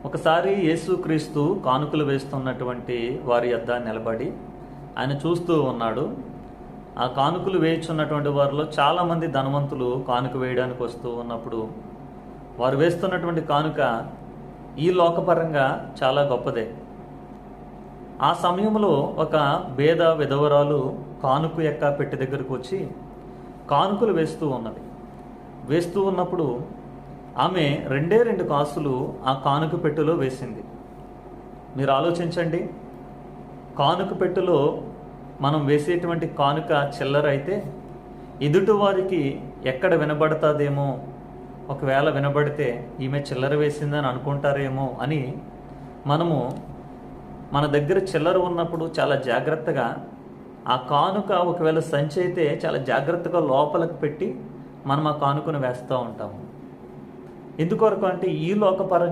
ఒకసారి యేసుక్రీస్తు కానుకలు వేస్తున్నటువంటి వారి యొద్ద నిలబడి ఆయన చూస్తూ ఉన్నాడు. ఆ కానుకలు వేయుచున్నటువంటి వారిలో చాలామంది ధనవంతులు కానుక వేయడానికి వస్తూ ఉన్నప్పుడు వారు వేస్తున్నటువంటి కానుక ఈ లోకపరంగా చాలా గొప్పదే. ఆ సమయంలో ఒక పేద విధవరాలు కానుక యొక్క పెట్టె దగ్గరకు వచ్చి కానుకలు వేస్తూ ఉన్నది. వేస్తూ ఉన్నప్పుడు ఆమె 2 కాసులు ఆ కానుక పెట్టెలో వేసింది. మీరు ఆలోచించండి, కానుక పెట్టెలో మనం వేసేటువంటి కానుక చిల్లర అయితే ఎదుటి వారికి ఎక్కడ వినబడతాదేమో, ఒకవేళ వినబడితే ఈమె చిల్లర వేసిందని అనుకుంటారేమో అని మనము మన దగ్గర చిల్లర ఉన్నప్పుడు చాలా జాగ్రత్తగా ఆ కానుక ఒకవేళ సంచి అయితే చాలా జాగ్రత్తగా లోపలికి పెట్టి మనం ఆ కానుకను వేస్తూ ఉంటాము. ఎందుకొరకు అంటే ఈ లోకపరంగా